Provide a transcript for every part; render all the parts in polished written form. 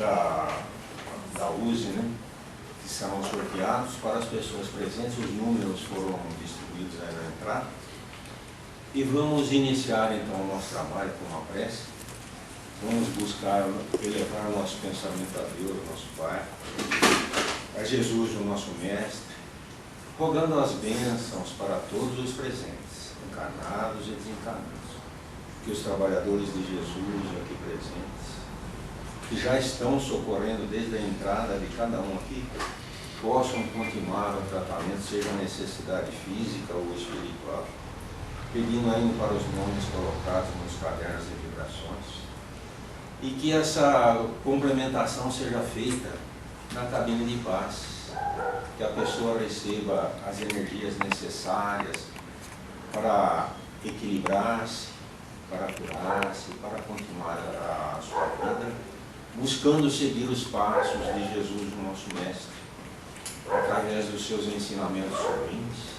da USE, né, que serão sorteados para as pessoas presentes. Os números foram distribuídos aí na entrada. E vamos iniciar então o nosso trabalho com uma prece. Vamos buscar elevar o nosso pensamento a Deus, nosso Pai, a Jesus, o nosso Mestre, rogando as bênçãos para todos os presentes, encarnados e desencarnados, que os trabalhadores de Jesus aqui presentes, que já estão socorrendo desde a entrada de cada um aqui, possam continuar o tratamento, seja a necessidade física ou espiritual, pedindo ainda para os nomes colocados nos cadernos de vibrações, e que essa complementação seja feita na cabine de paz, que a pessoa receba as energias necessárias para equilibrar-se, para curar-se, para continuar a sua vida, buscando seguir os passos de Jesus, o nosso Mestre, através dos seus ensinamentos sublimes,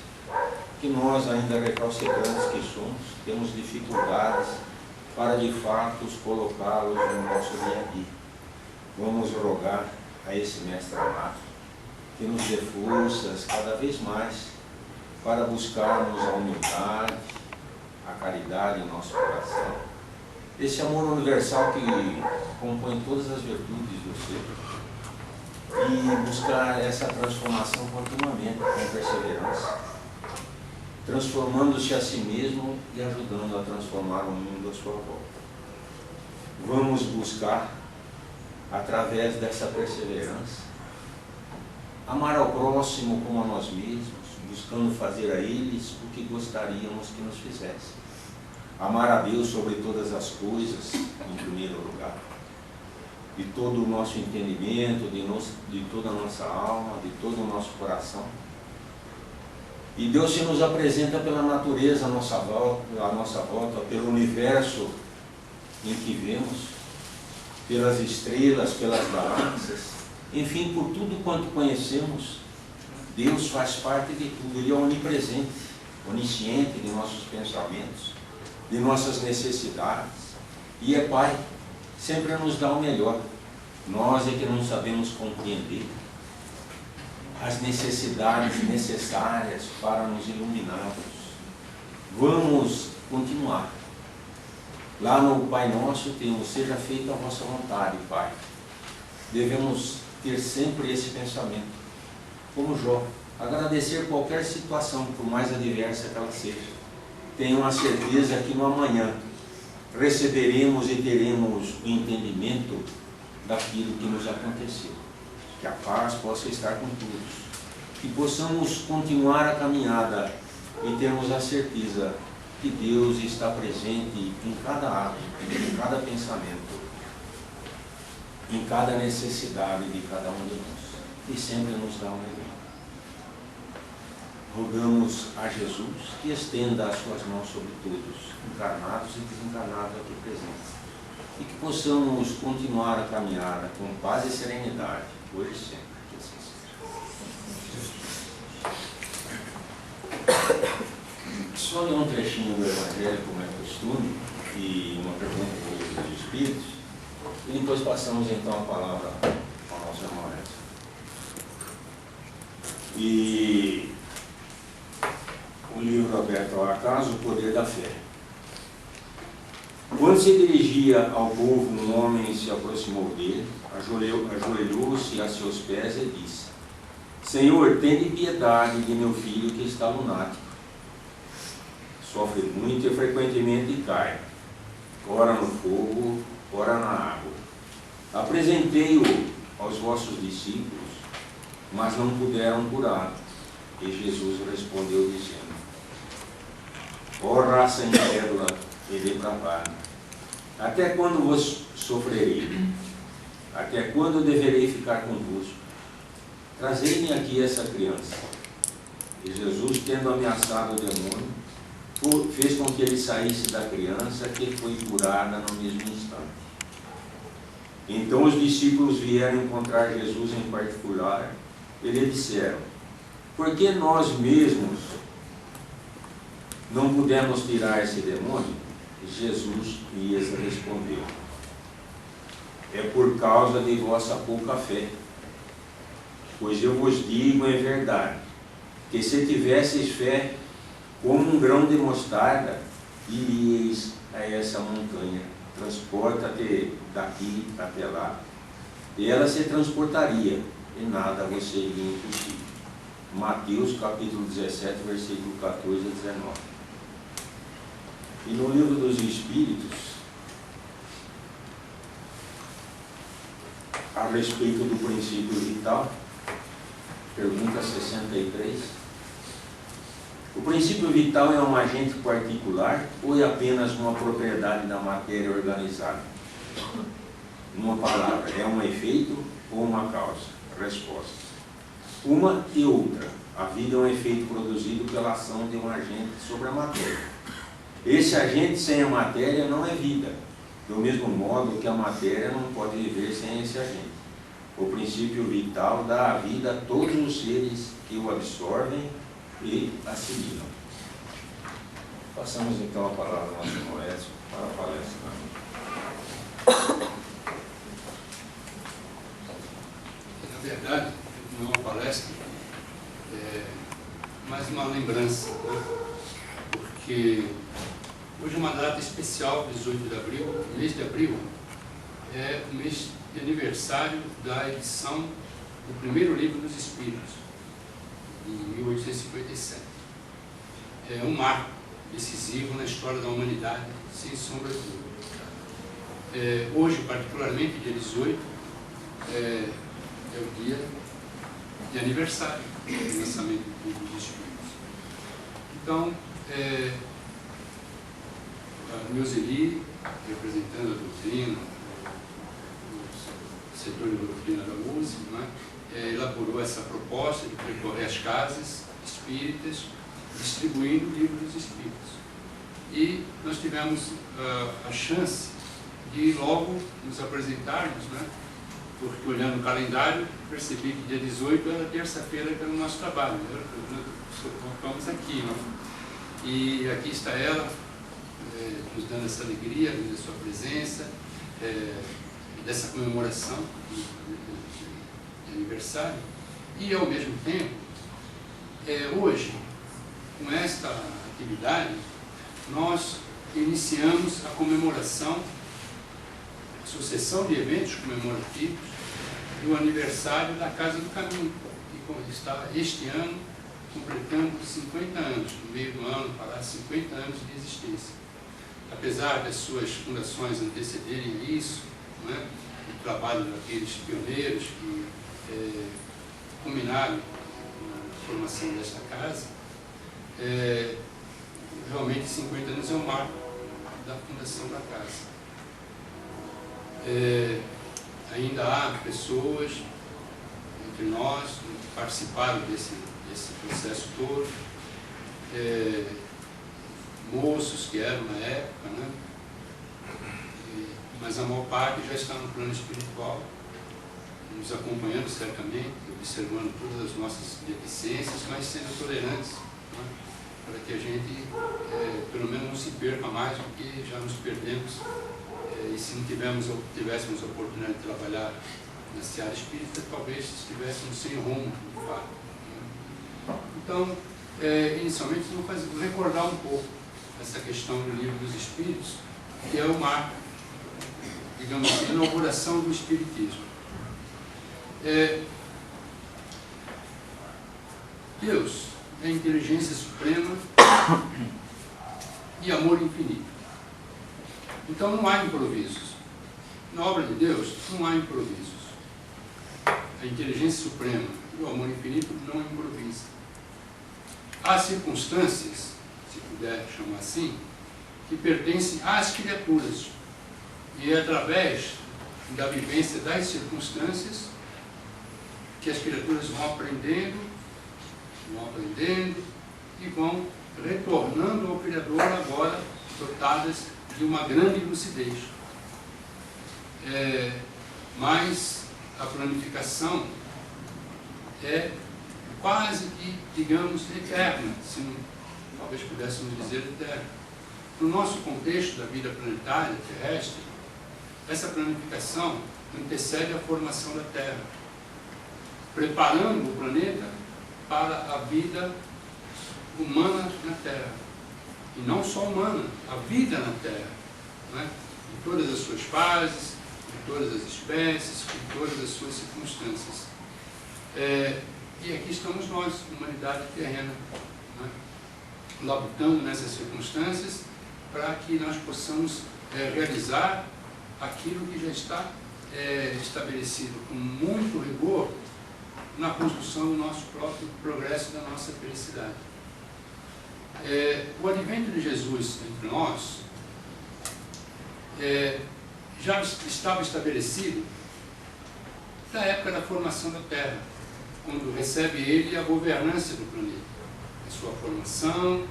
que nós, ainda recalcitrantes que somos, temos dificuldades para de fato colocá-los no nosso dia a dia. Vamos rogar a esse Mestre amado que nos dê forças cada vez mais para buscarmos a humildade, a caridade em nosso coração, esse amor universal que compõe todas as virtudes do ser, e buscar essa transformação continuamente, com perseverança, transformando-se a si mesmo e ajudando a transformar o mundo à sua volta. Vamos buscar, através dessa perseverança, amar ao próximo como a nós mesmos, buscando fazer a eles o que gostaríamos que nos fizessem. Amar a Deus sobre todas as coisas, em primeiro lugar, de todo o nosso entendimento, de toda a nossa alma, de todo o nosso coração. E Deus se nos apresenta pela natureza à nossa volta, pelo universo em que vemos, pelas estrelas, pelas galáxias, enfim, por tudo quanto conhecemos. Deus faz parte de tudo, Ele é onipresente, onisciente de nossos pensamentos, de nossas necessidades, e é Pai, sempre nos dá o melhor. Nós é que não sabemos compreender as necessidades necessárias para nos iluminarmos. Vamos continuar. Lá no Pai Nosso temos: seja feita a vossa vontade, Pai. Devemos ter sempre esse pensamento, como Jó, agradecer qualquer situação, por mais adversa que ela seja. Tenham a certeza que no amanhã receberemos e teremos o entendimento daquilo que nos aconteceu. Que a paz possa estar com todos, que possamos continuar a caminhada e termos a certeza que Deus está presente em cada ato, em cada pensamento, em cada necessidade de cada um de nós, e sempre nos dá o melhor. Rogamos a Jesus que estenda as suas mãos sobre todos, encarnados e desencarnados aqui presentes, e que possamos continuar a caminhada com paz e serenidade, hoje e sempre, que assim seja. Só ler um trechinho do Evangelho, como é costume, e uma pergunta dos Espíritos, e depois passamos então a palavra ao nosso irmão Edson. E o livro aberto ao acaso, O Poder da Fé. Quando se dirigia ao povo, um homem se aproximou dele, ajoelhou-se a seus pés e disse: Senhor, tende piedade de meu filho que está lunático. Sofre muito e frequentemente cai, ora no fogo, ora na água. Apresentei-o aos vossos discípulos, mas não puderam curá-lo. E Jesus respondeu dizendo: Ó raça incrédula e depravada, até quando vos sofrerei? Até quando deverei ficar convosco? Trazei-me aqui essa criança. E Jesus, tendo ameaçado o demônio, fez com que ele saísse da criança, que foi curada no mesmo instante. Então os discípulos vieram encontrar Jesus em particular e lhe disseram: Por que nós mesmos não pudemos tirar esse demônio? Jesus lhes respondeu: é por causa de vossa pouca fé. Pois eu vos digo em verdade, que se tivesseis fé como um grão de mostarda, iríeis a essa montanha, transporta-te daqui até lá. E ela se transportaria, e nada vos seria impossível. Mateus capítulo 17, versículo 14 a 19. E no livro dos Espíritos, a respeito do princípio vital, pergunta 63. O princípio vital é um agente particular ou é apenas uma propriedade da matéria organizada? Numa palavra, é um efeito ou uma causa? Resposta: uma e outra. A vida é um efeito produzido pela ação de um agente sobre a matéria. Esse agente sem a matéria não é vida, do mesmo modo que a matéria não pode viver sem esse agente. O princípio vital dá a vida a todos os seres que o absorvem e assimilam. Passamos então a palavra ao nosso irmão Edson para a palestra. Na verdade, não é uma palestra, é mais uma lembrança, né? Porque hoje é uma data especial, 18 de abril, o mês de abril é o mês de aniversário da edição do primeiro livro dos Espíritos, em 1857. É um marco decisivo na história da humanidade, sem sombra de dúvida. Hoje, particularmente, dia 18, é o dia de aniversário do lançamento do livro dos Espíritos. Então, a Neuzeli, representando a doutrina, o setor de doutrina da música, né, elaborou essa proposta de percorrer as casas espíritas, distribuindo o livro dos Espíritos. E nós tivemos a chance de logo nos apresentarmos, né, porque olhando o calendário, percebi que dia 18 era terça-feira pelo nosso trabalho. Vamos aqui, né? E aqui está ela, nos dando essa alegria, da sua presença, dessa comemoração de aniversário. E, ao mesmo tempo, hoje, com esta atividade, nós iniciamos a comemoração, a sucessão de eventos comemorativos do aniversário da Casa do Caminho, que está este ano completando 50 anos, no meio do ano, para 50 anos de existência. Apesar das suas fundações antecederem a isso, né, o trabalho daqueles pioneiros que culminaram na formação desta casa, realmente 50 anos é um marco da fundação da casa. Ainda há pessoas entre nós que participaram desse processo todo, moços que eram na época, né? Mas a maior parte já está no plano espiritual, nos acompanhando certamente, observando todas as nossas deficiências, mas sendo tolerantes, né? Para que a gente, pelo menos, não se perca mais do que já nos perdemos. E se não tivéssemos a oportunidade de trabalhar na seara espírita, talvez estivéssemos sem rumo, de fato. Então, inicialmente, vou recordar um pouco essa questão do livro dos Espíritos, que é o marco, digamos assim, a inauguração do Espiritismo. Deus é inteligência suprema e amor infinito. Então não há improvisos. Na obra de Deus não há improvisos. A inteligência suprema e o amor infinito não improvisa. Há circunstâncias, se puder chamar assim, que pertencem às criaturas. E é através da vivência das circunstâncias que as criaturas vão aprendendo e vão retornando ao Criador agora dotadas de uma grande lucidez. Mas a planificação é quase que, digamos, eterna, se não, talvez pudéssemos dizer eterna. No nosso contexto da vida planetária, terrestre, essa planificação antecede a formação da Terra, preparando o planeta para a vida humana na Terra. E não só humana, a vida na Terra, né? Em todas as suas fases, em todas as espécies, em todas as suas circunstâncias. E aqui estamos nós, humanidade terrena, né? Labutando nessas circunstâncias para que nós possamos realizar aquilo que já está estabelecido com muito rigor na construção do nosso próprio progresso e da nossa felicidade. O advento de Jesus entre nós já estava estabelecido da época da formação da Terra, quando recebe ele a governança do planeta, a sua formação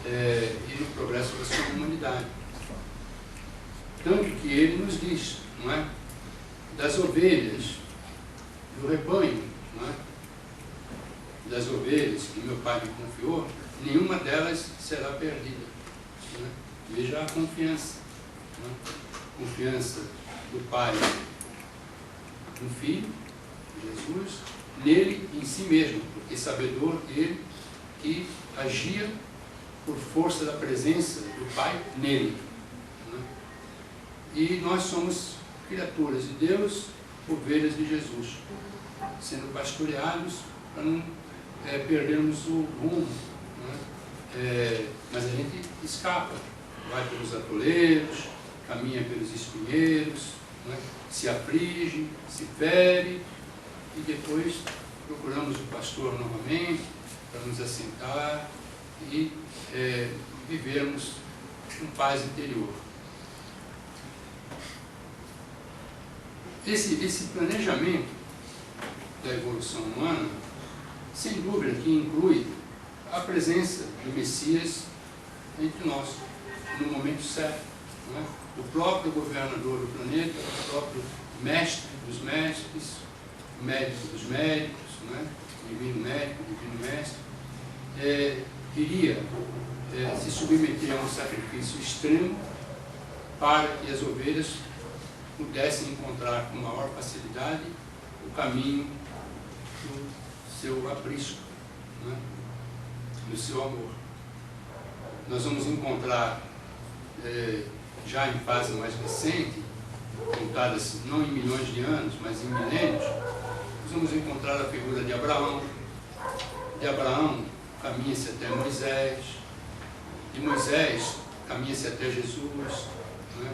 e no progresso da sua humanidade. Tanto que ele nos diz, não é? Das ovelhas, do rebanho, não é? Das ovelhas que meu Pai me confiou, nenhuma delas será perdida. Não é? Veja a confiança. Não é? Confiança do Pai no Filho, Jesus, nele em si mesmo, porque sabedor ele que agia por força da presença do Pai nele. Não é? E nós somos criaturas de Deus, ovelhas de Jesus, sendo pastoreados para não perdermos o rumo, né? Mas a gente escapa, vai pelos atoleiros, caminha pelos espinheiros, né? Se aflige, se fere, e depois procuramos o pastor novamente para nos assentar e vivermos com paz interior. Esse planejamento da evolução humana, sem dúvida que inclui a presença do Messias entre nós, no momento certo. Não é? O próprio governador do planeta, o próprio mestre dos mestres, médico dos médicos, não é? Divino médico, divino mestre, iria se submeter a um sacrifício extremo para que as ovelhas pudessem encontrar com maior facilidade o caminho do seu aprisco, né? Do seu amor. Nós vamos encontrar, já em fase mais recente, contadas não em milhões de anos, mas em milênios, nós vamos encontrar a figura de Abraão. De Abraão caminha-se até Moisés, de Moisés caminha-se até Jesus, né?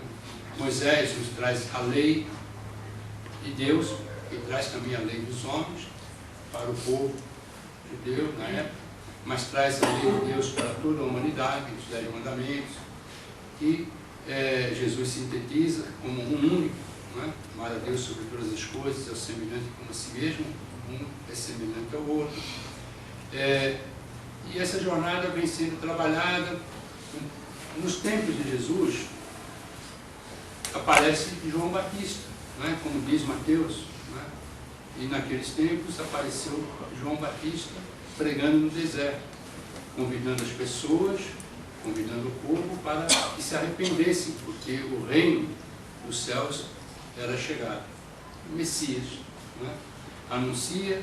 Moisés nos traz a lei de Deus, que traz também a lei dos homens para o povo judeu na época, mas traz a lei de Deus para toda a humanidade, os 10 mandamentos, que Jesus sintetiza como um único, não é? Amar a Deus sobre todas as coisas, é o semelhante como a si mesmo, um é semelhante ao outro. E essa jornada vem sendo trabalhada. Nos tempos de Jesus, aparece João Batista, não é? Como diz Mateus, não é? E naqueles tempos apareceu João Batista pregando no deserto, convidando as pessoas, convidando o povo para que se arrependessem, porque o reino dos céus era chegado. O Messias, não é? Anuncia,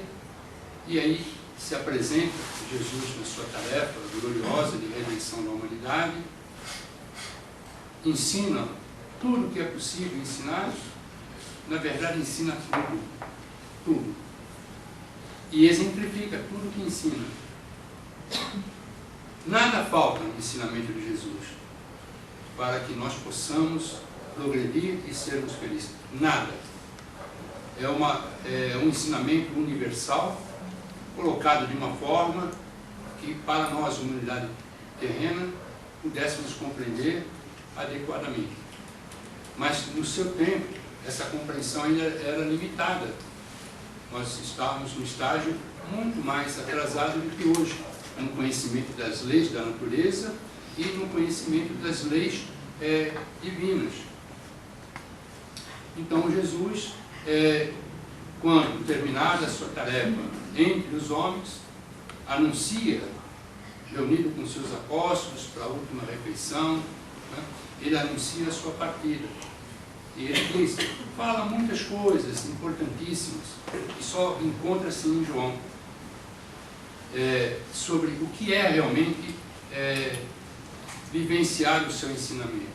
e aí se apresenta Jesus na sua tarefa gloriosa de redenção da humanidade, ensina tudo o que é possível ensinar, na verdade ensina tudo. E exemplifica tudo o que ensina. Nada falta no ensinamento de Jesus para que nós possamos progredir e sermos felizes. Nada. É um ensinamento universal, colocado de uma forma que para nós, humanidade terrena, pudéssemos compreender adequadamente. Mas no seu tempo, essa compreensão ainda era limitada. Nós estávamos no estágio muito mais atrasado do que hoje, no conhecimento das leis da natureza e no conhecimento das leis divinas. Então Jesus, quando terminada a sua tarefa entre os homens, anuncia, reunido com seus apóstolos para a última refeição, né? Ele anuncia a sua partida. E ele diz, fala muitas coisas importantíssimas, que só encontra-se em João, sobre o que é realmente vivenciar o seu ensinamento.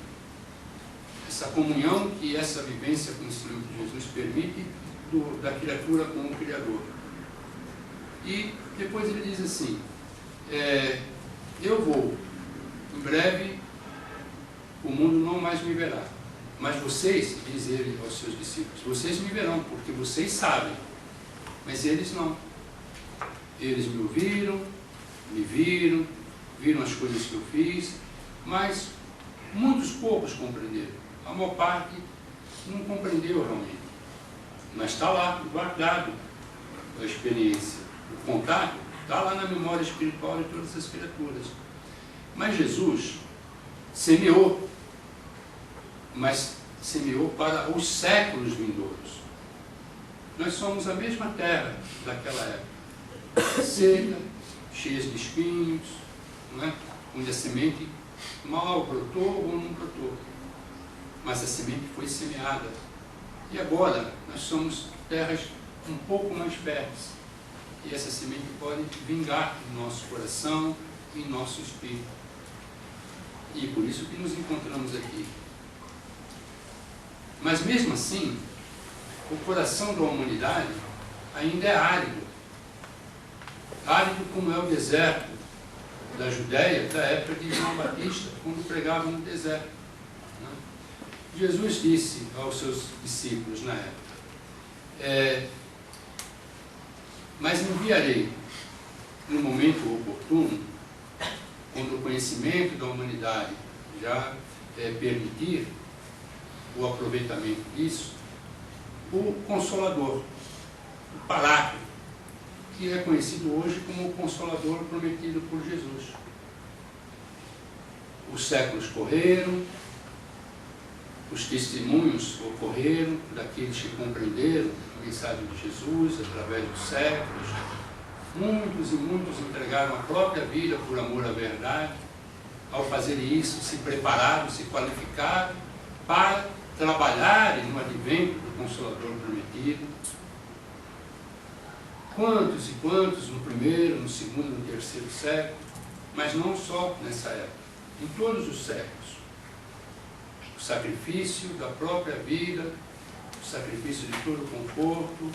Essa comunhão que essa vivência com o ensinamento de Jesus permite da criatura com o Criador. E depois ele diz assim, eu vou, em breve o mundo não mais me verá, mas vocês, diz ele aos seus discípulos, vocês me verão, porque vocês sabem, mas eles não. Eles me ouviram, me viram, viram as coisas que eu fiz, mas muitos poucos compreenderam. A maior parte não compreendeu realmente. Mas está lá, guardado a experiência. O contato está lá na memória espiritual de todas as criaturas. Mas Jesus semeou, mas semeou para os séculos vindouros. Nós somos a mesma terra daquela época, seca, cheia de espinhos, não é? Onde a semente mal brotou ou não brotou. Mas a semente foi semeada. E agora nós somos terras um pouco mais férteis. E essa semente pode vingar em nosso coração, em nosso espírito. E por isso que nos encontramos aqui. Mas mesmo assim, o coração da humanidade ainda é árido. Árido como é o deserto da Judéia, da época de João Batista, quando pregava no deserto. Jesus disse aos seus discípulos na época, mas enviarei no momento oportuno, quando o conhecimento da humanidade já permitir o aproveitamento disso, o Consolador, o Paráclito, que é conhecido hoje como o Consolador prometido por Jesus. Os séculos correram, os testemunhos ocorreram daqueles que compreenderam a mensagem de Jesus através dos séculos. Muitos e muitos entregaram a própria vida por amor à verdade. Ao fazerem isso, se prepararam, se qualificaram para trabalharem no advento do Consolador prometido. Quantos e quantos no primeiro, no segundo, no terceiro século, mas não só nessa época, em todos os séculos. O sacrifício da própria vida, o sacrifício de todo o conforto,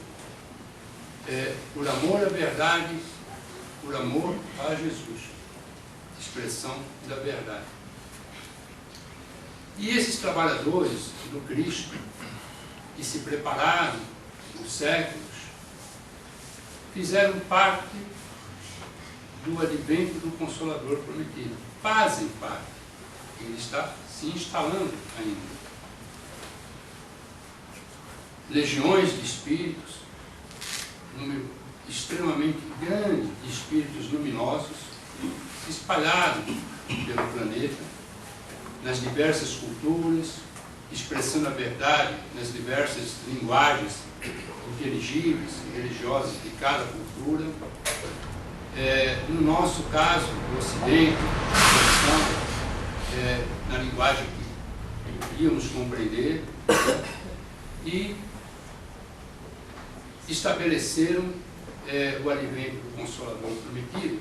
por amor à verdade, por amor a Jesus, expressão da verdade. E esses trabalhadores do Cristo, que se prepararam por séculos, fizeram parte do advento do Consolador prometido. Fazem parte. Ele está se instalando ainda. Legiões de espíritos, número extremamente grande de espíritos luminosos, espalhados pelo planeta, nas diversas culturas, expressando a verdade nas diversas linguagens inteligíveis e religiosas de cada cultura. No nosso caso, no Ocidente, na linguagem que íamos compreender, e estabeleceram o advento do Consolador prometido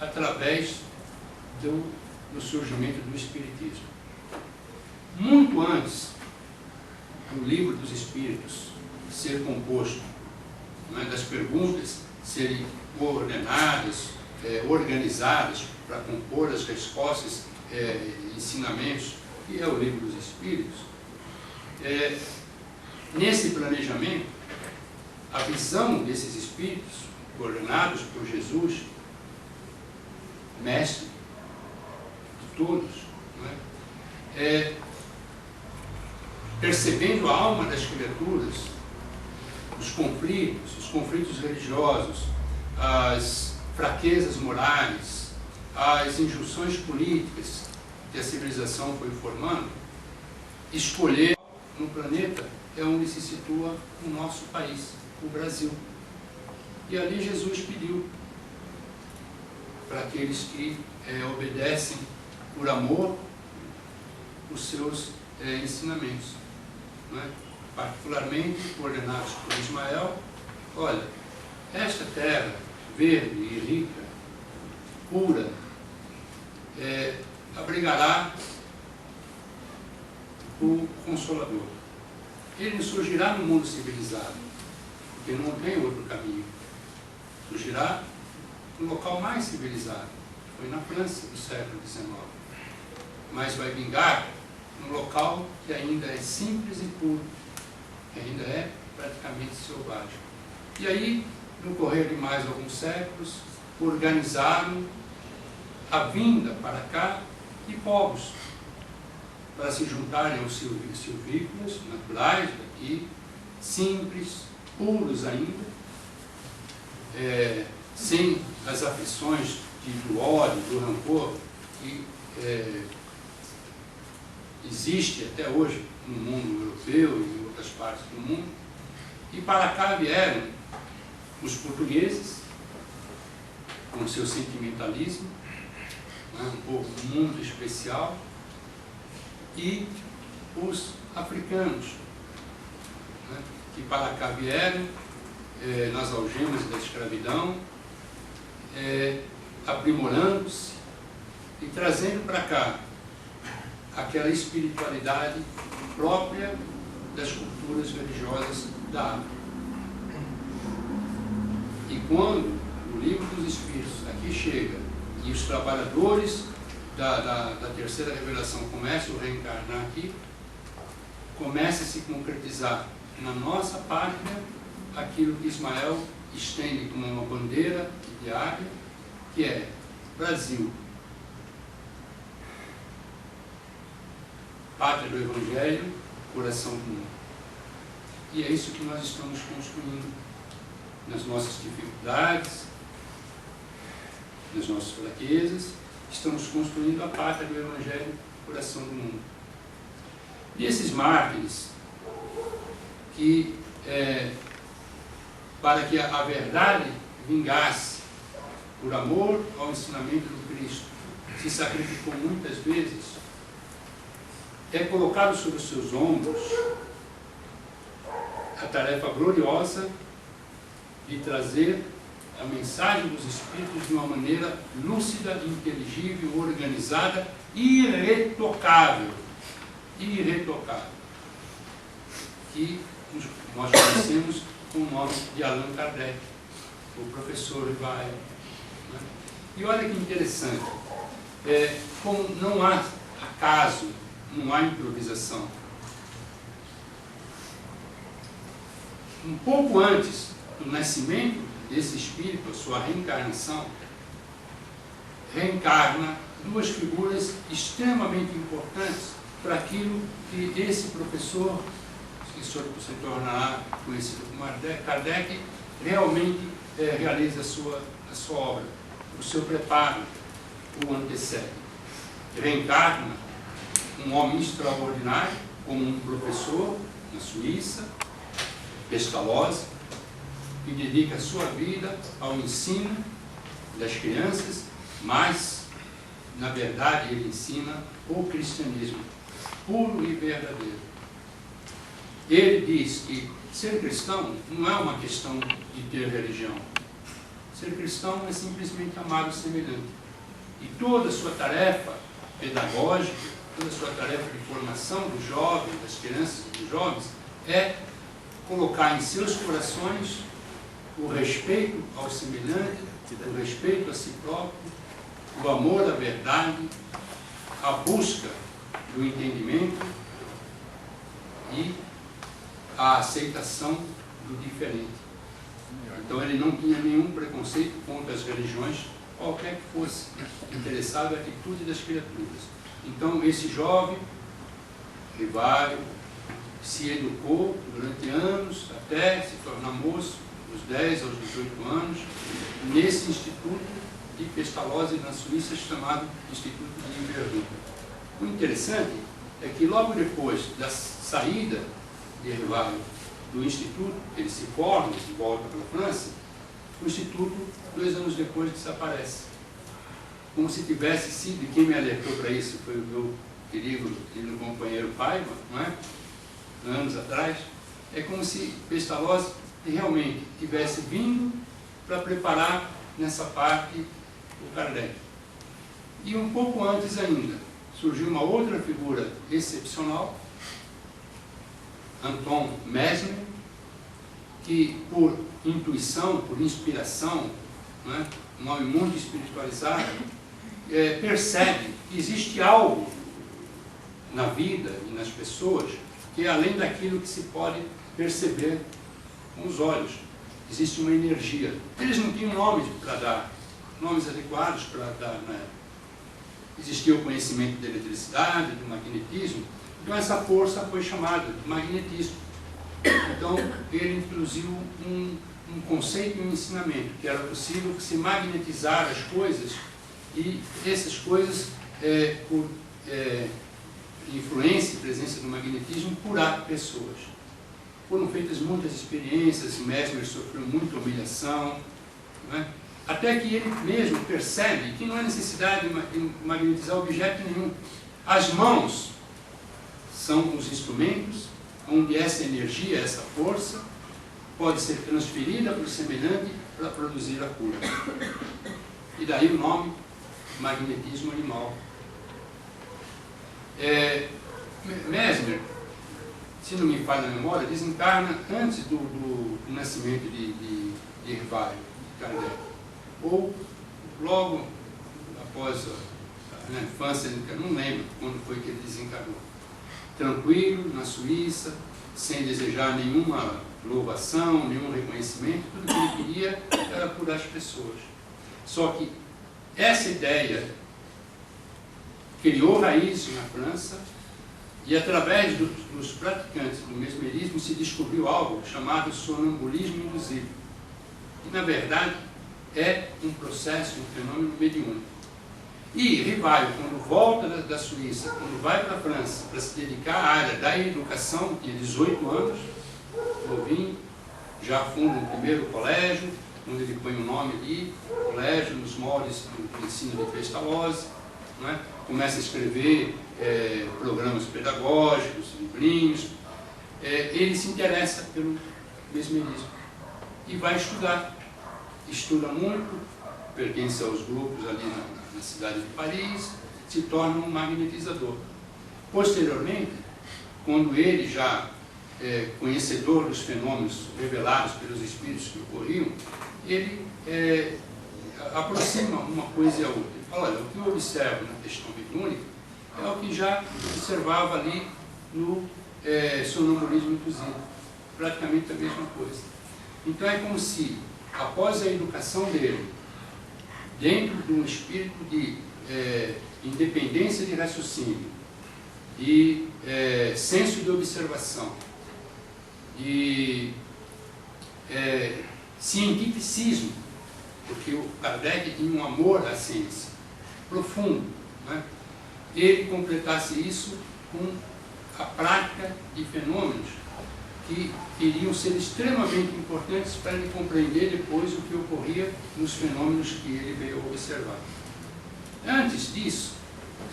através do surgimento do Espiritismo. Muito antes do Livro dos Espíritos ser composto, das perguntas serem ordenadas, organizadas para compor as respostas, ensinamentos, que é o Livro dos Espíritos, nesse planejamento, a visão desses espíritos, ordenados por Jesus, mestre de todos, percebendo a alma das criaturas, os conflitos religiosos, as fraquezas morais, as injunções políticas que a civilização foi formando, escolher no planeta é onde se situa o nosso país, o Brasil. E ali Jesus pediu para aqueles que obedecem por amor os seus ensinamentos. não é? Particularmente coordenados por Ismael. Olha, esta terra verde e rica, pura, abrigará o Consolador. Ele surgirá no mundo civilizado, porque não tem outro caminho. Surgirá no local mais civilizado, foi na França do século XIX. Mas vai vingar num local que ainda é simples e puro, que ainda é praticamente selvagem. E aí, no correr de mais alguns séculos, organizaram a vinda para cá de povos, para se juntarem aos silvícolas naturais daqui, simples, puros ainda, sem as aflições do ódio, do rancor, que existe até hoje no mundo europeu e em outras partes do mundo. E para cá vieram os portugueses, com seu sentimentalismo, né, um povo muito especial, e os africanos, né, que para cá vieram nas algemas da escravidão, aprimorando-se e trazendo para cá aquela espiritualidade própria das culturas religiosas da África. E quando o Livro dos Espíritos aqui chega e os trabalhadores da terceira revelação começam a reencarnar aqui, começa a se concretizar na nossa pátria aquilo que Ismael estende como uma bandeira diária, que é Brasil, pátria do Evangelho, coração do mundo. E é isso que nós estamos construindo nas nossas dificuldades, nas nossas fraquezas. Estamos construindo a pátria do Evangelho, coração do mundo. E esses mártires que, para que a verdade vingasse por amor ao ensinamento do Cristo, se sacrificou muitas vezes, é colocado sobre os seus ombros a tarefa gloriosa de trazer a mensagem dos Espíritos de uma maneira lúcida, inteligível, organizada, irretocável, que nós conhecemos com o nome de Allan Kardec, o professor Rivaio. Né? E olha que interessante, como não há acaso, não há improvisação. Um pouco antes do nascimento desse espírito, a sua reencarnação, reencarna duas figuras extremamente importantes para aquilo que esse professor, que se tornará conhecido como Kardec, realmente realiza a sua obra. O seu preparo o antecede. Reencarna um homem extraordinário, como um professor na Suíça, Pestalozzi, que dedica a sua vida ao ensino das crianças, mas, na verdade, ele ensina o cristianismo puro e verdadeiro. Ele diz que ser cristão não é uma questão de ter religião. Ser cristão é simplesmente amar o semelhante. E toda a sua tarefa pedagógica, toda a sua tarefa de formação dos jovens, das crianças e dos jovens, é colocar em seus corações o respeito ao semelhante, o respeito a si próprio, o amor à verdade, a busca do entendimento e a aceitação do diferente. Então ele não tinha nenhum preconceito contra as religiões, qualquer que fosse, interessado na atitude das criaturas. Então esse jovem, Rivaio, se educou durante anos até se tornar moço, dos 10 aos 18 anos, nesse instituto de Pestalozzi na Suíça, chamado Instituto de Verdun. O interessante é que logo depois da saída de Rivaio do instituto, ele se forma e volta para a França, o instituto, 2 anos depois, desaparece. Como se tivesse sido, e quem me alertou para isso foi o meu querido companheiro Paiva, não é? anos atrás, é como se Pestalozzi realmente tivesse vindo para preparar nessa parte o Kardec. E um pouco antes ainda, surgiu uma outra figura excepcional, Anton Mesmer, que por intuição, por inspiração, né, um homem muito espiritualizado, percebe que existe algo na vida e nas pessoas que é além daquilo que se pode perceber com os olhos. Existe uma energia. Eles não tinham nomes para dar, nomes adequados para dar, né? Existia o conhecimento da eletricidade, do magnetismo, então essa força foi chamada de magnetismo. Então ele introduziu um conceito e um ensinamento, que era possível se magnetizar as coisas e essas coisas, por influência e presença do magnetismo, curar pessoas. Foram feitas muitas experiências, Mesmer sofreu muita humilhação, né? Até que ele mesmo percebe que não há necessidade de magnetizar objeto nenhum. As mãos são os instrumentos onde essa energia, essa força, pode ser transferida para o semelhante para produzir a cura. E daí o nome magnetismo animal. Mesmer, se não me falha a memória, desencarna antes do nascimento de Hervário, de Kardec, ou logo após a infância, não lembro quando foi que ele desencarnou. Tranquilo, na Suíça, sem desejar nenhuma louvação, nenhum reconhecimento, tudo que ele queria era curar as pessoas. Só que essa ideia criou raízes na França e através dos praticantes do mesmerismo se descobriu algo chamado sonambulismo induzido. E na verdade é um processo, um fenômeno mediúnico. E Rivaio, quando volta da Suíça, quando vai para a França para se dedicar à área da educação, tinha 18 anos, novinho, já funda um primeiro colégio, onde ele põe o nome ali, colégio, nos moldes do ensino de Pestalozzi, né? Começa a escrever programas pedagógicos, livrinhos, ele se interessa pelo mesmerismo e vai estudar. Estuda muito, pertence aos grupos ali na cidade de Paris, se torna um magnetizador. Posteriormente, quando ele já conhecedor dos fenômenos revelados pelos espíritos que ocorriam, ele aproxima uma coisa e a outra. Ele fala, olha, o que eu observo na questão mediúnica é o que já observava ali no sonambulismo induzido. Praticamente a mesma coisa. Então é como se, após a educação dele, dentro de um espírito de independência de raciocínio, de senso de observação, de cientificismo, porque o Kardec tinha um amor à ciência profundo, né? Ele completasse isso com a prática de fenômenos que iriam ser extremamente importantes para ele compreender depois o que ocorria nos fenômenos que ele veio observar. Antes disso,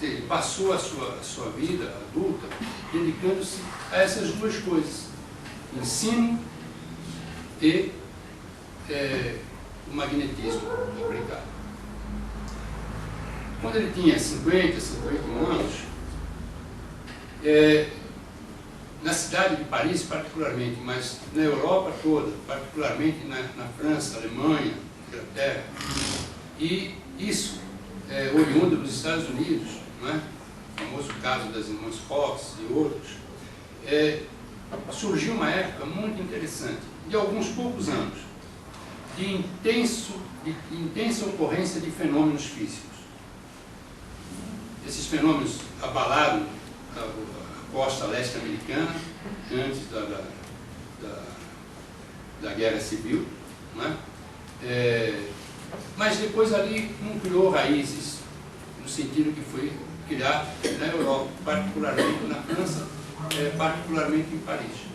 ele passou a sua vida adulta dedicando-se a essas duas coisas, ensino e o magnetismo aplicado. Quando ele tinha 50, 51 anos, na cidade de Paris particularmente, mas na Europa toda, particularmente na França, Alemanha, Inglaterra, e isso oriundo dos Estados Unidos, não é? O famoso caso das irmãs Fox e outros, surgiu uma época muito interessante, de alguns poucos anos, de intensa ocorrência de fenômenos físicos. Esses fenômenos abalaram a costa leste americana antes da Guerra Civil, não é? Mas depois ali não criou raízes, no sentido que foi criar na Europa, particularmente na França, particularmente em Paris.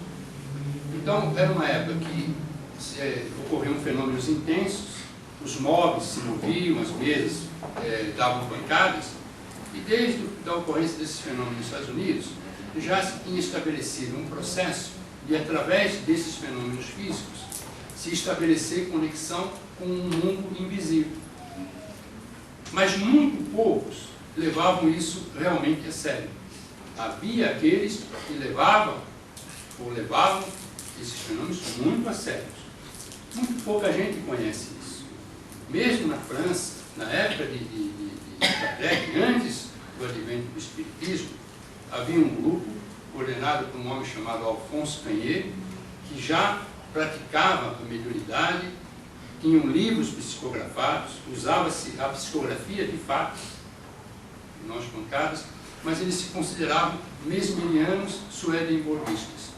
Então, era uma época que ocorriam fenômenos intensos, os móveis se moviam, as mesas davam pancadas, e desde a ocorrência desses fenômenos nos Estados Unidos, já se tinha estabelecido um processo de, através desses fenômenos físicos, se estabelecer conexão com um mundo invisível. Mas muito poucos levavam isso realmente a sério. Havia aqueles que levavam esses fenômenos muito a sério. Muito pouca gente conhece isso. Mesmo na França, na época de Kardec, antes do advento do Espiritismo, havia um grupo coordenado por um homem chamado Alphonse Cagnier, que já praticava a mediunidade, tinham livros psicografados, usava-se a psicografia de fato, de nós contados, mas eles se consideravam mesmerianos swedenborgistas.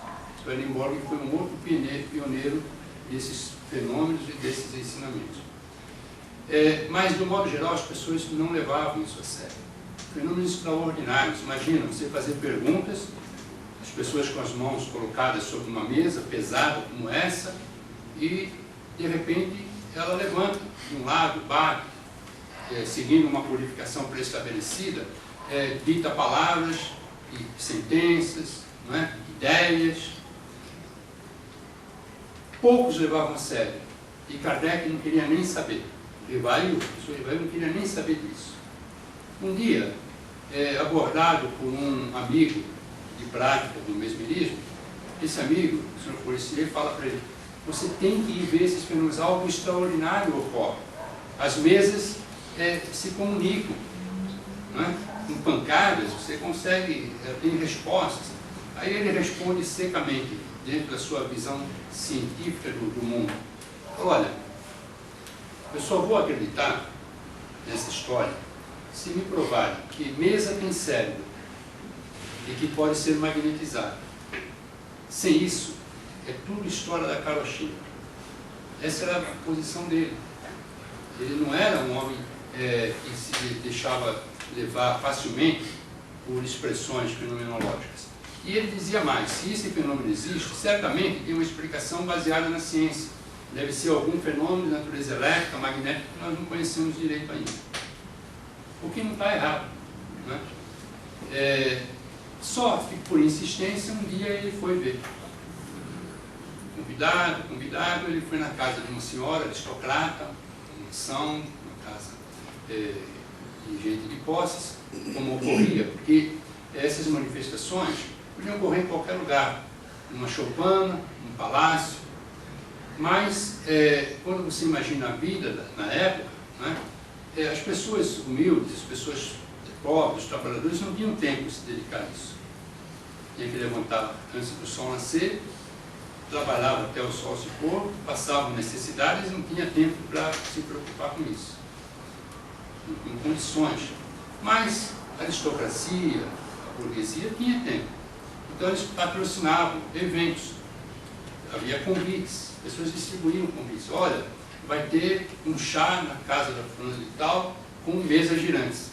Swedenborg foi um outro pioneiro desses fenômenos e desses ensinamentos. Mas, do modo geral, as pessoas não levavam isso a sério. Fenômenos extraordinários. Imagina, você fazer perguntas, as pessoas com as mãos colocadas sobre uma mesa pesada como essa, e, de repente, ela levanta de um lado, bate, seguindo uma codificação pré-estabelecida, dita palavras e sentenças, não é? Ideias. Poucos levavam a sério. E Kardec não queria nem saber. Rivail não queria nem saber disso. Um dia, abordado por um amigo de prática do mesmerismo, esse amigo, o Sr. Forestier, fala para ele: você tem que ir ver esses fenômenos, algo extraordinário ocorre. As mesas se comunicam, não é? Com pancadas, você consegue, tem respostas. Aí ele responde secamente, dentro da sua visão científica do mundo: olha, eu só vou acreditar nessa história se me provarem que mesa tem cérebro e que pode ser magnetizado. Sem isso, é tudo história da carochinha. Essa era a posição dele. Ele não era um homem que se deixava levar facilmente por expressões fenomenológicas. E ele dizia mais: se esse fenômeno existe, certamente tem uma explicação baseada na ciência. Deve ser algum fenômeno de natureza elétrica, magnética, que nós não conhecemos direito ainda. O que não está errado, né? Só que, por insistência, um dia ele foi ver. Convidado, ele foi na casa de uma senhora aristocrata, uma mansão, uma casa de gente de posses, como ocorria, porque essas manifestações podiam ocorrer em qualquer lugar, numa choupana, num palácio. Mas, quando você imagina a vida na época, né, as pessoas humildes, as pessoas pobres, os trabalhadores, não tinham tempo de se dedicar a isso. Tinha que levantar antes do sol nascer, trabalhava até o sol se pôr, passavam necessidades e não tinha tempo para se preocupar com isso. Não tinha condições. Mas a aristocracia, a burguesia, tinha tempo. Então eles patrocinavam eventos. Havia convites. Pessoas distribuíam convites. Olha, vai ter um chá na casa da fulana de tal com mesas girantes,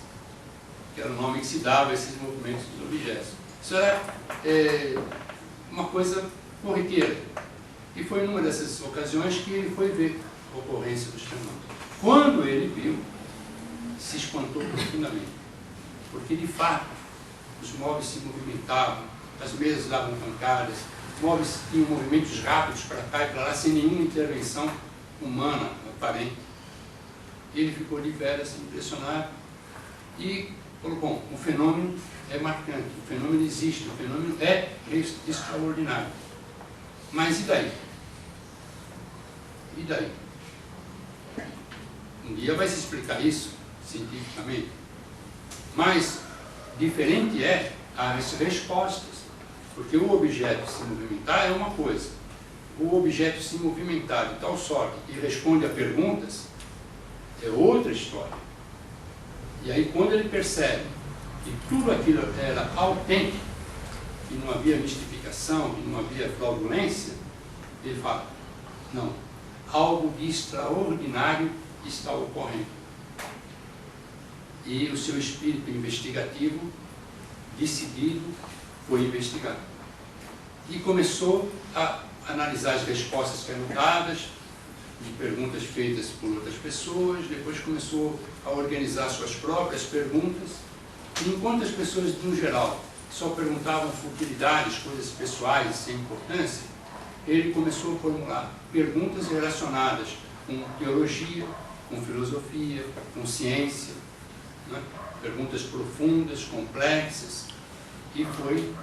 que era o nome que se dava a esses movimentos dos objetos. Isso era uma coisa corriqueira. E foi numa dessas ocasiões que ele foi ver a ocorrência dos fenômenos. Quando ele viu, se espantou profundamente, porque de fato os móveis se movimentavam, as mesas davam pancadas, os móveis tinham movimentos rápidos para cá e para lá, sem nenhuma intervenção humana aparente. Ele ficou de veras impressionado e falou: bom, o fenômeno é marcante, o fenômeno existe, o fenômeno é extraordinário. Mas e daí? E daí? Um dia vai se explicar isso cientificamente. Mas diferente é as respostas, porque o objeto se movimentar é uma coisa, o objeto se movimentar de tal sorte que responde a perguntas é outra história. E aí, quando ele percebe que tudo aquilo era autêntico, que não havia mistificação, que não havia fraudulência, ele fala: não, algo de extraordinário está ocorrendo. E o seu espírito investigativo, decidido, foi investigar. E começou a analisar as respostas que eram dadas, de perguntas feitas por outras pessoas, depois começou a organizar suas próprias perguntas, e enquanto as pessoas, no geral, só perguntavam futilidades, coisas pessoais, sem importância, ele começou a formular perguntas relacionadas com teologia, com filosofia, com ciência, né? Perguntas profundas, complexas, e foi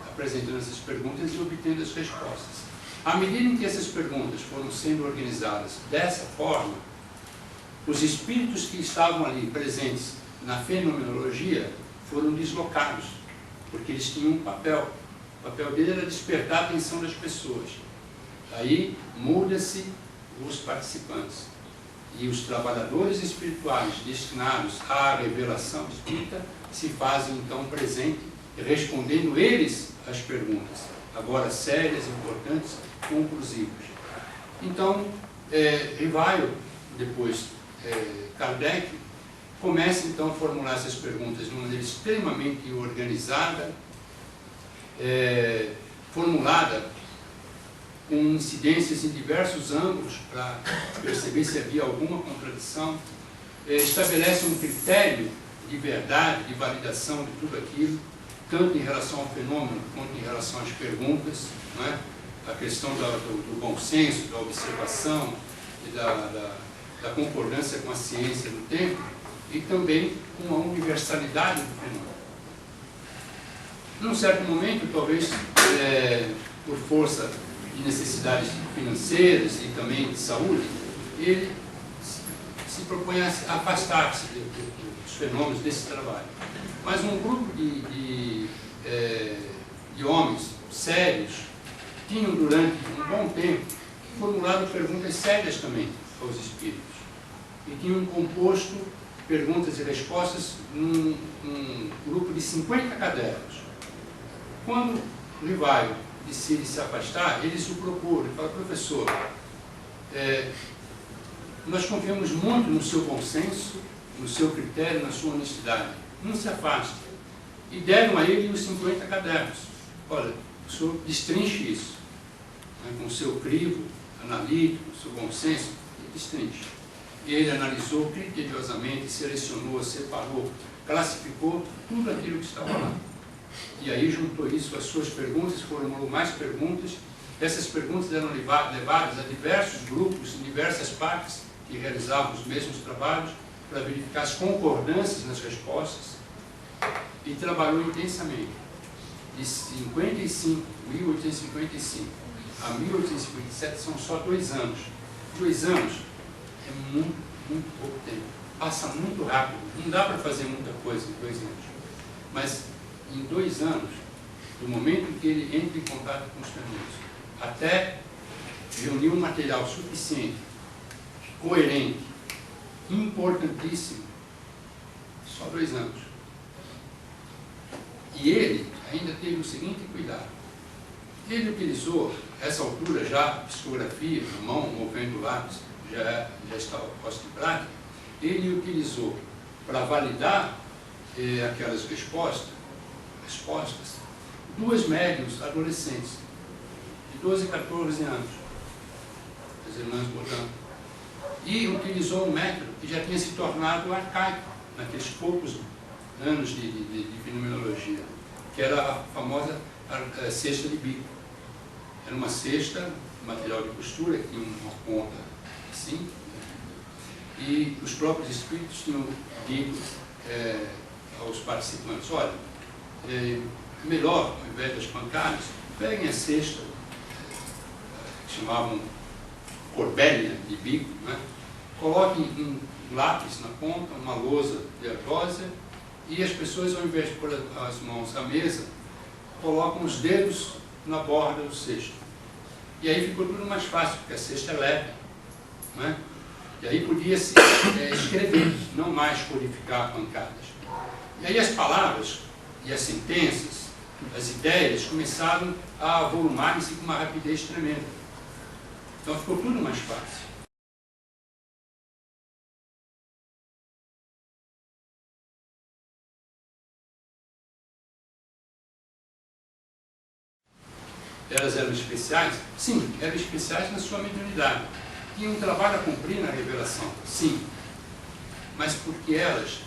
apresentando essas perguntas e obtendo as respostas. À medida em que essas perguntas foram sendo organizadas dessa forma, os espíritos que estavam ali presentes na fenomenologia foram deslocados, porque eles tinham um papel. O papel dele era despertar a atenção das pessoas. Aí muda-se os participantes. E os trabalhadores espirituais destinados à revelação espírita se fazem então presente, respondendo eles as perguntas, agora sérias, importantes, conclusivas. Então, Rivaio, depois Kardec, começa então a formular essas perguntas de uma maneira extremamente organizada, formulada com incidências em diversos ângulos para perceber se havia alguma contradição, estabelece um critério de verdade, de validação de tudo aquilo, tanto em relação ao fenômeno quanto em relação às perguntas, não é? A questão do bom senso, da observação e da concordância com a ciência do tempo, e também com a universalidade do fenômeno. Num certo momento, talvez por força de necessidades financeiras e também de saúde, ele se propõe a afastar-se dos fenômenos desse trabalho. Mas um grupo de homens sérios tinham, durante um bom tempo, formulado perguntas sérias também aos espíritos. E tinham composto perguntas e respostas num grupo de 50 cadernos. Quando Rivaio decide se afastar, eles o procuram e falam: professor, nós confiamos muito no seu bom senso, no seu critério, na sua honestidade. Não se afaste. E deram a ele os 50 cadernos. Olha, o senhor destrinche isso, né, com o seu crivo analítico, o seu bom senso, e destrinche. E ele analisou criteriosamente, selecionou, separou, classificou tudo aquilo que estava lá. E aí juntou isso às suas perguntas, formulou mais perguntas. Essas perguntas eram levadas a diversos grupos, em diversas partes, que realizavam os mesmos trabalhos, para verificar as concordâncias nas respostas, e trabalhou intensamente. De 1855 a 1857 são só 2 anos. 2 anos é muito, muito pouco tempo. Passa muito rápido. Não dá para fazer muita coisa em 2 anos. Mas em 2 anos, do momento em que ele entra em contato com os fenômenos, até reunir um material suficiente, coerente, importantíssimo, só 2 anos. E ele ainda teve o seguinte cuidado. Ele utilizou, essa altura já, psicografia, na mão, movendo o lápis, já está posto em prática. Ele utilizou, para validar aquelas respostas, 2 médiuns adolescentes, de 12 e 14 anos, as irmãs Botan, e utilizou um método que já tinha se tornado arcaico naqueles poucos anos de fenomenologia, que era a famosa cesta de bico. Era uma cesta, material de costura, que tinha uma ponta assim, e os próprios espíritos tinham dito aos participantes: olha, melhor, ao invés das pancadas, peguem a cesta, que chamavam corbélia de bico, né? Coloquem um lápis na ponta, uma lousa de ardósia, e as pessoas, ao invés de pôr as mãos à mesa, colocam os dedos na borda do cesto. E aí ficou tudo mais fácil, porque a cesta é leve, né? E aí podia-se escrever, não mais codificar pancadas. E aí as palavras e as sentenças, as ideias, começaram a avolumarem-se com uma rapidez tremenda. Então ficou tudo mais fácil. Elas eram especiais? Sim, eram especiais na sua mediunidade. Tinham um trabalho a cumprir na revelação? Sim. Mas porque elas,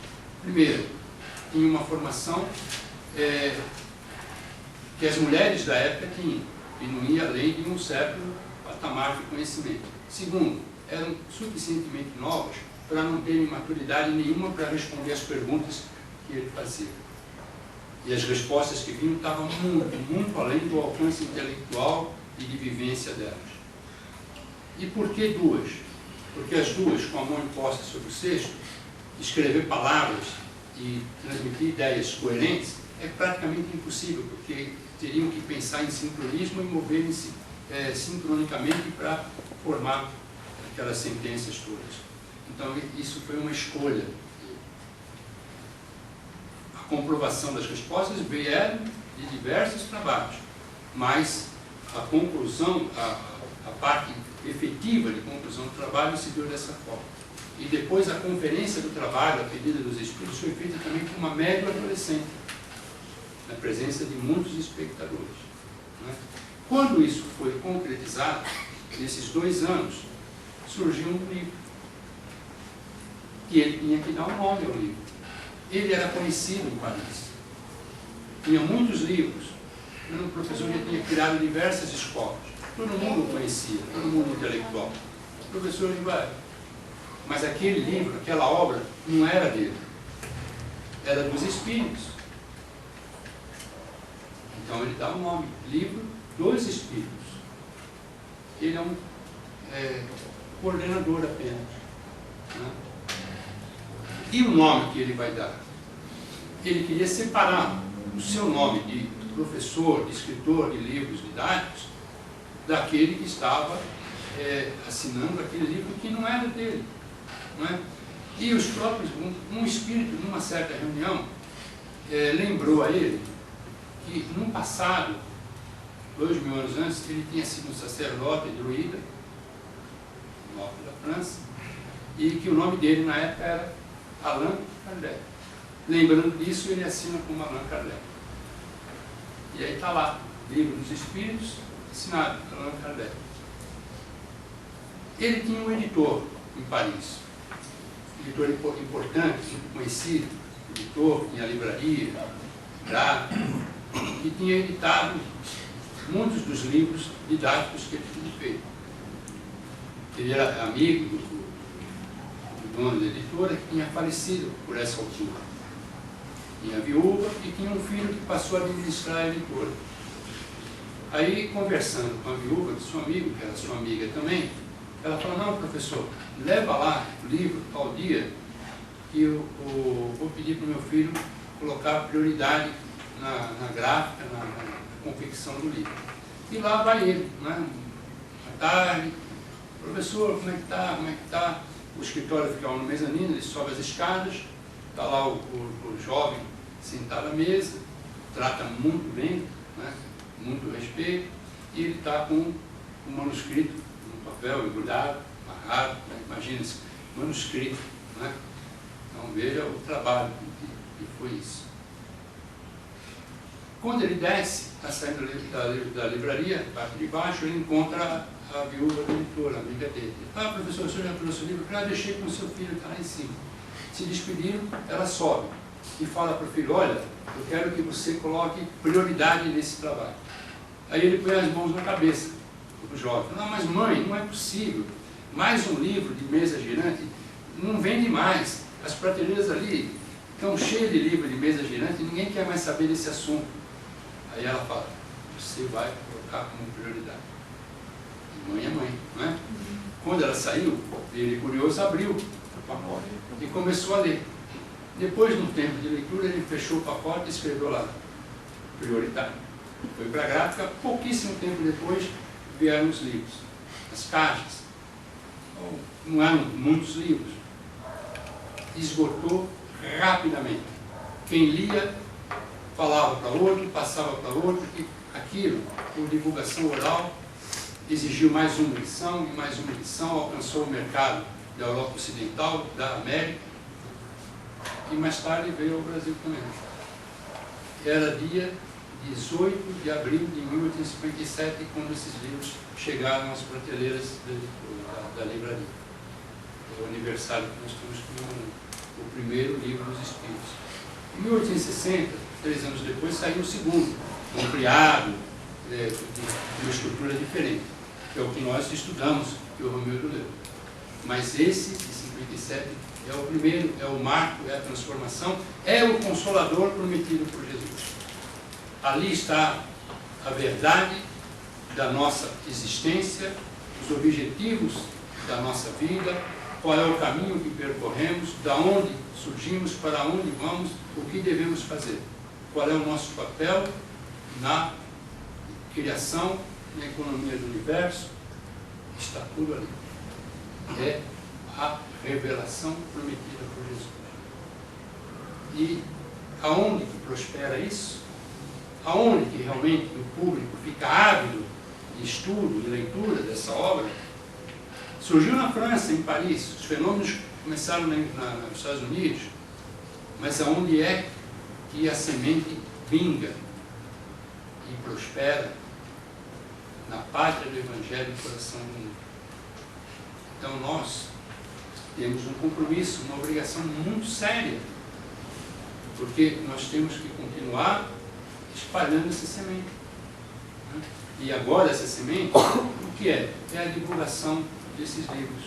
primeiro, tinham uma formação que as mulheres da época tinham, e não ia além de um certo patamar de conhecimento. Segundo, eram suficientemente novas para não terem maturidade nenhuma para responder as perguntas que ele fazia. E as respostas que vinham estavam muito além do alcance intelectual e de vivência delas. E por que duas? Porque as duas, com a mão imposta sobre o cesto, escrever palavras e transmitir ideias coerentes é praticamente impossível, porque teriam que pensar em sincronismo e moverem-se sincronicamente para formar aquelas sentenças todas. Então, isso foi uma escolha. A comprovação das respostas vieram de diversos trabalhos, mas a conclusão, a parte efetiva de conclusão do trabalho se deu dessa forma. E depois a conferência do trabalho, a pedida dos espíritos, foi feita também por uma média adolescente, na presença de muitos espectadores. Né? Quando isso foi concretizado, nesses 2 anos, surgiu um livro. E ele tinha que dar um nome ao livro. Ele era conhecido em Paris. Tinha muitos livros. O professor já tinha criado diversas escolas. Todo mundo o conhecia, todo mundo intelectual. O professor vai. Mas aquele livro, aquela obra, não era dele. Era dos espíritos. Então ele dá um nome, Livro dos Espíritos. Ele é um coordenador apenas. Né? E o nome que ele vai dar? Ele queria separar o seu nome de professor, de escritor de livros didáticos, daquele que estava assinando aquele livro que não era dele. Não é? E os próprios, um espírito, numa certa reunião, lembrou a ele que, no passado, 2000 anos antes, ele tinha sido um sacerdote druida, no norte da França, e que o nome dele, na época, era Allan Kardec. Lembrando disso, ele assina como Allan Kardec. E aí está lá, Livro dos Espíritos, assinado Allan Kardec. Ele tinha um editor em Paris, um editor importante, muito conhecido, editor, tinha livraria, que tinha editado muitos dos livros didáticos que ele tinha feito. Ele era amigo do dono da editora, que tinha falecido por essa altura. Tinha viúva e tinha um filho que passou a administrar a editora. Aí, conversando com a viúva do seu amigo, que era sua amiga também, ela falou: não, professor, leva lá o livro tal dia, que eu vou pedir para o meu filho colocar prioridade na gráfica, na confecção do livro. E lá vai ele, né? À tarde, professor, como é que está? Como é que está? O escritório ficava no mezanino, ele sobe as escadas, está lá o jovem sentado à mesa, trata muito bem, né? Muito respeito, e ele está com um manuscrito, um papel embrulhado, amarrado, né? Imagina esse manuscrito, né? Então veja o trabalho que foi isso. Quando ele desce, está saindo da livraria, parte de baixo, ele encontra a viúva do editor, a amiga dele. Ah, professor, o senhor já trouxe o livro? Já deixei com o seu filho, está lá em cima. Se despediram, ela sobe e fala para o filho: olha, eu quero que você coloque prioridade nesse trabalho. Aí ele põe as mãos na cabeça do jovem. Não, mas mãe, não é possível. Mais um livro de mesa girante não vende mais. As prateleiras ali estão cheias de livros de mesa girante e ninguém quer mais saber desse assunto. Aí ela fala: você vai colocar como prioridade. E mãe é mãe, não é? Quando ela saiu, ele curioso abriu o pacote e começou a ler. Depois de um tempo de leitura, ele fechou o pacote e escreveu lá: prioritário. Foi para a gráfica, pouquíssimo tempo depois vieram os livros, as caixas. Não eram muitos livros. Esgotou rapidamente. Quem lia falava para outro, passava para outro, e aquilo, por divulgação oral, exigiu mais uma edição e mais uma edição, alcançou o mercado da Europa Ocidental, da América, e mais tarde veio ao Brasil também. Era dia 18 de abril de 1857, quando esses livros chegaram às prateleiras da livraria. É o aniversário que nós temos com o primeiro livro dos Espíritos. Em 1860, 3 anos depois saiu o segundo, ampliado, de uma estrutura diferente, que é o que nós estudamos, que o Romildo leu. Mas esse, de 57, é o primeiro, é o marco, é a transformação, é o Consolador prometido por Jesus. Ali está a verdade da nossa existência, os objetivos da nossa vida, qual é o caminho que percorremos, da onde surgimos, para onde vamos, o que devemos fazer, qual é o nosso papel na criação, na economia do universo, está tudo ali. É a revelação prometida por Jesus. E aonde que prospera isso? Aonde que realmente o público fica ávido de estudo e leitura dessa obra? Surgiu na França, em Paris. Os fenômenos começaram nos Estados Unidos. Mas aonde é que a semente vinga e prospera? Na pátria do Evangelho do coração do mundo. Então nós temos um compromisso, uma obrigação muito séria, porque nós temos que continuar espalhando essa semente. E agora essa semente, o que é? É a divulgação desses livros.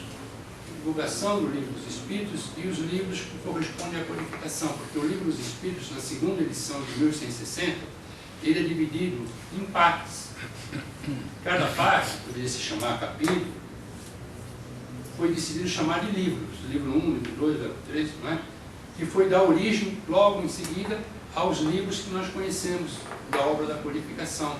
A divulgação do livro dos Espíritos e os livros que correspondem à codificação, porque o livro dos Espíritos, na segunda edição de 1860, ele é dividido em partes. Cada parte, poderia se chamar capítulo, foi decidido chamar de livros, livro 1, livro 2, livro 3, não é? Que foi dar origem, logo em seguida, aos livros que nós conhecemos da obra da codificação.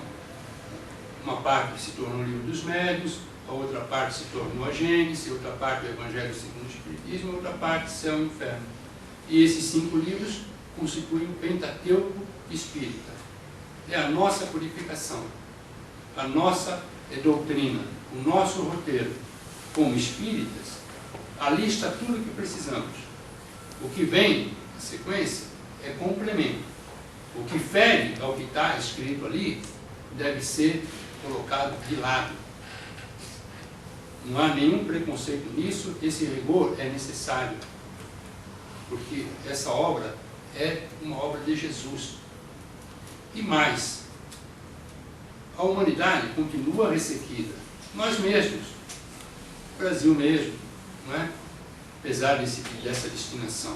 Uma parte se tornou o livro dos médiuns, a outra parte se tornou a Gênesis, outra parte o Evangelho segundo o Espiritismo, outra parte Céu e Inferno. E esses 5 livros constituem o Pentateuco Espírita. É a nossa codificação, a nossa doutrina, o nosso roteiro. Como espíritas, ali está tudo o que precisamos. O que vem, na sequência, é complemento. O que fere ao que está escrito ali, deve ser colocado de lado. Não há nenhum preconceito nisso, esse rigor é necessário. Porque essa obra é uma obra de Jesus. E mais, a humanidade continua ressequida. Nós mesmos. O Brasil mesmo, não é? Apesar dessa destinação.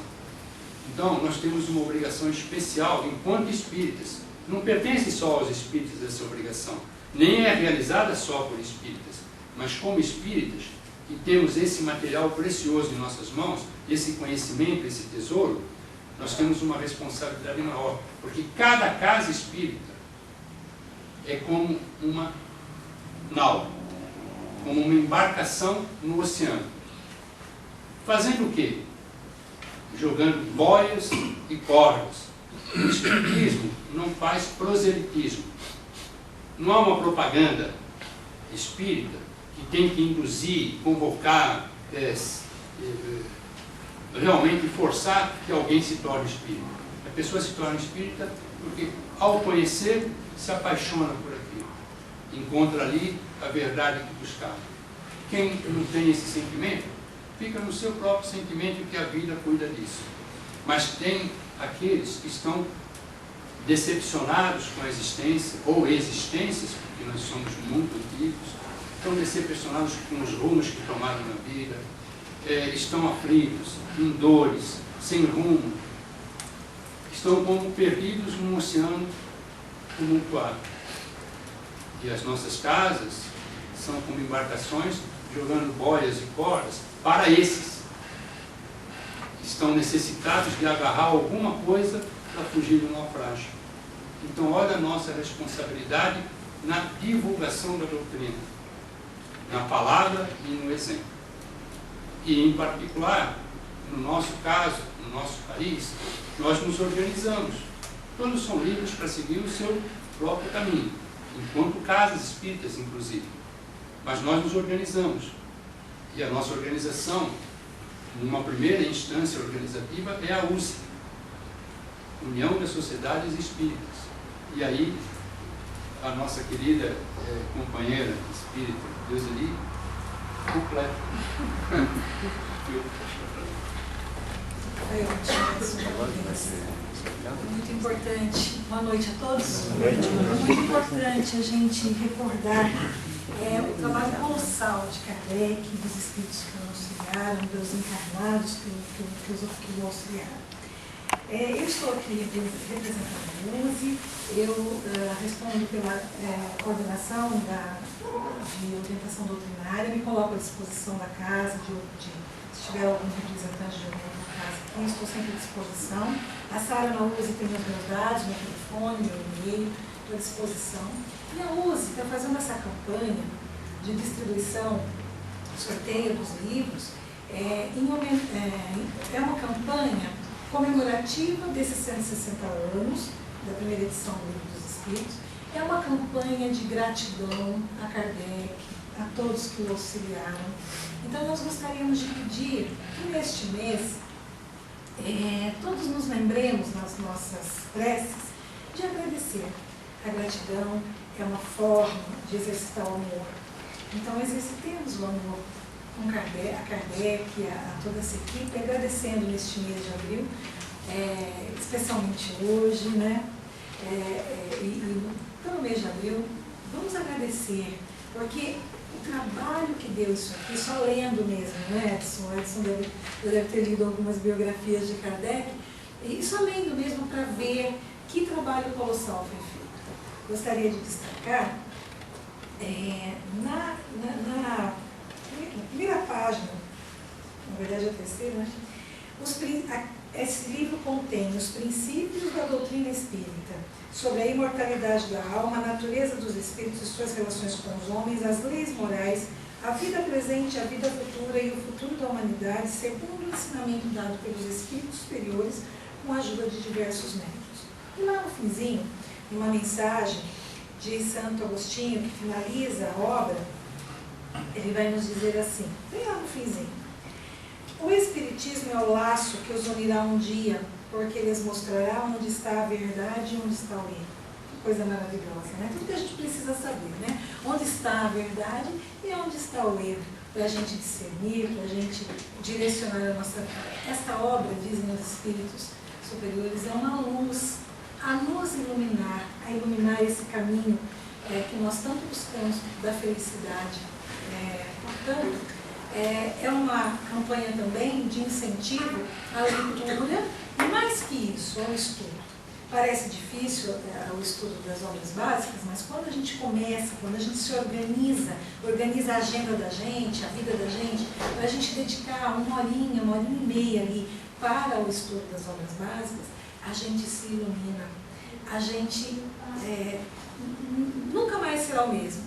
Então, nós temos uma obrigação especial, enquanto espíritas. Não pertence só aos espíritas essa obrigação, nem é realizada só por espíritas, mas como espíritas, que temos esse material precioso em nossas mãos, esse conhecimento, esse tesouro, nós temos uma responsabilidade maior, porque cada casa espírita é como uma nau, como uma embarcação no oceano. Fazendo o quê? Jogando boias e cordas. O espiritismo não faz proselitismo. Não há uma propaganda espírita que tem que induzir, convocar, realmente forçar que alguém se torne espírita. A pessoa se torna espírita porque, ao conhecer, se apaixona por aquilo. Encontra ali a verdade que buscava. Quem não tem esse sentimento, fica no seu próprio sentimento que a vida cuida disso. Mas tem aqueles que estão decepcionados com a existência, ou existências, porque nós somos muito antigos, estão decepcionados com os rumos que tomaram na vida, estão aflitos, em dores, sem rumo, estão como perdidos num oceano tumultuado. E as nossas casas são como embarcações jogando boias e cordas para esses que estão necessitados de agarrar alguma coisa para fugir do naufrágio. Então, olha a nossa responsabilidade na divulgação da doutrina, na palavra e no exemplo. E, em particular, no nosso caso, no nosso país, nós nos organizamos. Todos são livres para seguir o seu próprio caminho, enquanto casas espíritas, inclusive. Mas nós nos organizamos. E a nossa organização, numa primeira instância organizativa, é a USE, União das Sociedades Espíritas. E aí, a nossa querida companheira espírita, Deuseli, completa. Foi muito importante. Boa noite a todos. Muito importante a gente recordar o trabalho colossal de Kardec, dos espíritos que o auxiliaram, dos encarnados que o auxiliaram. Eu estou aqui representando a USE, eu respondo pela coordenação de orientação doutrinária, me coloco à disposição da casa, se tiver algum representante de alguma casa aqui, estou sempre à disposição. A Sara na USE tem os meus dados, meu telefone, meu e-mail, estou à disposição. E a USE está fazendo essa campanha de distribuição, sorteio dos livros, é uma campanha comemorativa desses 160 anos da primeira edição do Livro dos Espíritos. É uma campanha de gratidão a Kardec, a todos que o auxiliaram. Então nós gostaríamos de pedir que neste mês todos nos lembremos nas nossas preces de agradecer. A gratidão é uma forma de exercitar o amor. Então exercitemos o amor com Kardec, a toda essa equipe, agradecendo neste mês de abril, especialmente hoje, né? E pelo mês de abril, vamos agradecer, porque o trabalho que deu isso aqui, só lendo mesmo, né, Edson? O Edson deve ter lido algumas biografias de Kardec, e só lendo mesmo para ver que trabalho colossal foi feito. Gostaria de destacar, na primeira página, na verdade a terceira, né? Esse livro contém os princípios da doutrina espírita, sobre a imortalidade da alma, a natureza dos espíritos e suas relações com os homens, as leis morais, a vida presente, a vida futura e o futuro da humanidade, segundo o ensinamento dado pelos espíritos superiores, com a ajuda de diversos métodos. E lá no finzinho, uma mensagem de Santo Agostinho, que finaliza a obra, ele vai nos dizer assim, bem lá no finzinho: o Espiritismo é o laço que os unirá um dia, porque lhes mostrará onde está a verdade e onde está o erro. Que coisa maravilhosa, né? Tudo que a gente precisa saber, né? Onde está a verdade e onde está o erro, para a gente discernir, para a gente direcionar a nossa vida. Esta obra, dizem os Espíritos superiores, é uma luz a nos iluminar, a iluminar esse caminho que nós tanto buscamos da felicidade. Portanto, é uma campanha também de incentivo à leitura, e mais que isso, ao estudo. Parece difícil o estudo das obras básicas, mas quando a gente começa, quando a gente se organiza a agenda da gente, a vida da gente, para a gente dedicar uma horinha e meia ali para o estudo das obras básicas, a gente se ilumina, a gente nunca mais será o mesmo.